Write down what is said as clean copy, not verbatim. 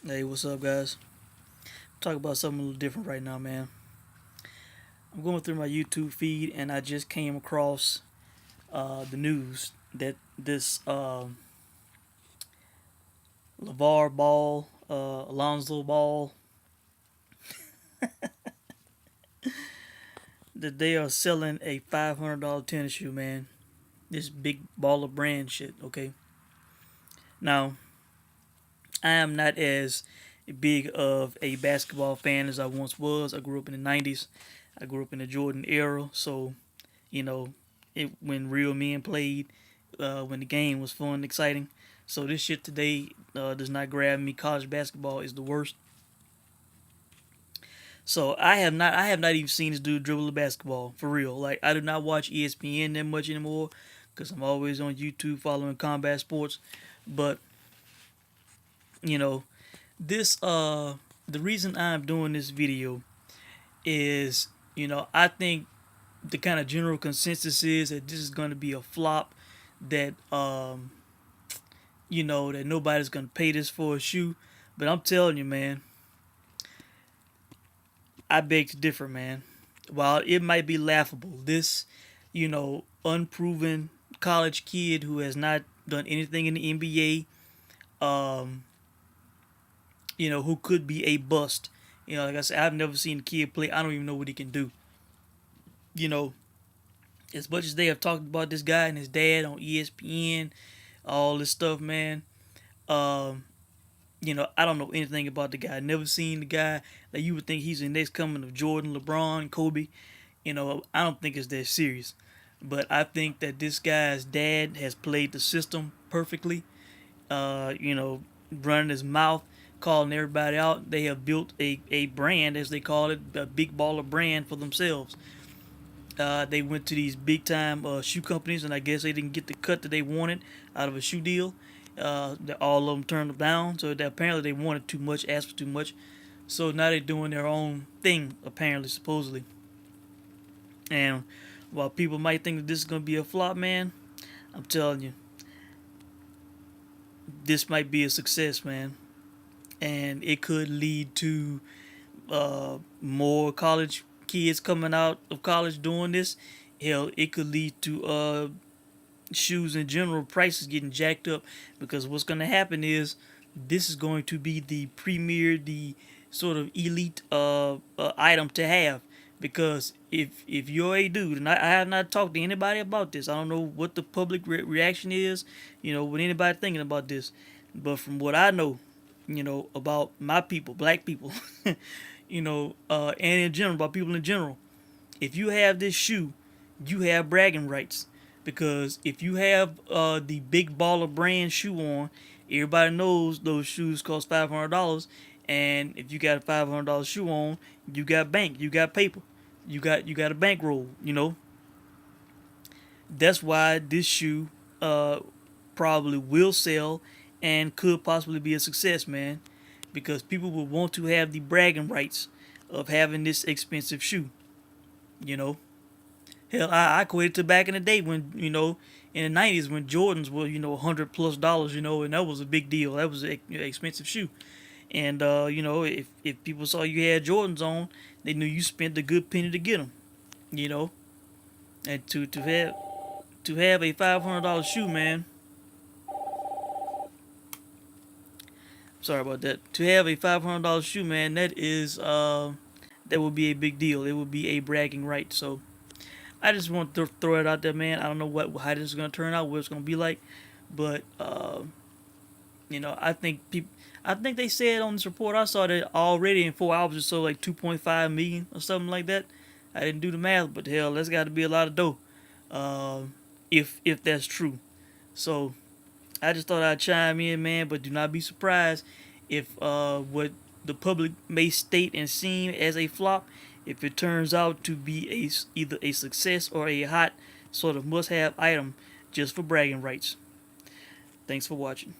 Hey, what's up, guys? Talk about something a little different right now, man. I'm going through my YouTube feed and I just came across the news that this LeVar Ball, Alonzo Ball, that they are selling a $500 tennis shoe, man. This big baller brand shit, okay? Now, I am not as big of a basketball fan as I once was. I grew up in the 90s. I grew up in the Jordan era, so you know, when real men played, when the game was fun and exciting. So this shit today does not grab me. College basketball is the worst. So I have not even seen this dude dribble a basketball for real. Like I do not watch ESPN that much anymore because I'm always on YouTube following combat sports. But you know, this the reason I'm doing this video is I think the kind of general consensus is that this is going to be a flop, that that nobody's gonna pay this for a shoe. But I'm telling you, man, I beg to differ, man. While it might be laughable, this, unproven college kid who has not done anything in the NBA, who could be a bust. Like I said, I've never seen a kid play. I don't even know what he can do. You know, as much as they have talked about this guy and his dad on ESPN, all this stuff, man. Um, I don't know anything about the guy. Never seen the guy. Like you would think he's the next coming of Jordan, LeBron, Kobe. I don't think it's that serious. But I think that this guy's dad has played the system perfectly. Running his mouth, calling everybody out. They have built a brand, as they call it, a big baller brand for themselves. They went to these big time shoe companies, and I guess they didn't get the cut that they wanted out of a shoe deal. All of them turned them down, so that apparently they wanted too much, asked for too much. So now they're doing their own thing, apparently, supposedly. And while people might think that this is gonna be a flop, man, I'm telling you, this might be a success, man, and it could lead to more college kids coming out of college doing this. Hell, it could lead to shoes in general prices getting jacked up, because what's going to happen is this is going to be the premier, the sort of elite item to have. Because if you're a dude, and I have not talked to anybody about this, I don't know what the public reaction is, what anybody thinking about this, but from what I know, about my people, black people, and in general, about people in general, if you have this shoe, you have bragging rights. Because if you have the big baller brand shoe on, everybody knows those shoes cost $500, and if you got a $500 shoe on, you got bank, you got paper, you got a bankroll. That's why this shoe probably will sell and could possibly be a success, man. Because people will want to have the bragging rights of having this expensive shoe. You know, Hell, I equated to back in the day when, in the 90s when Jordans were, $100 plus, and that was a big deal. That was an expensive shoe. And, if people saw you had Jordans on, they knew you spent a good penny to get them, you know. And to have a $500 shoe, man. Sorry about that. To have a $500 shoe, man, that would be a big deal. It would be a bragging right. So I just want to throw it out there, man. I don't know how this is gonna turn out, what it's gonna be like, but I think people. I think they said on this report I saw that already in 4 hours or so, like 2.5 million or something like that. I didn't do the math, but hell, that's got to be a lot of dough, if that's true. So I just thought I'd chime in, man. But do not be surprised if what the public may state and seem as a flop, if it turns out to be either a success or a hot sort of must-have item just for bragging rights. Thanks for watching.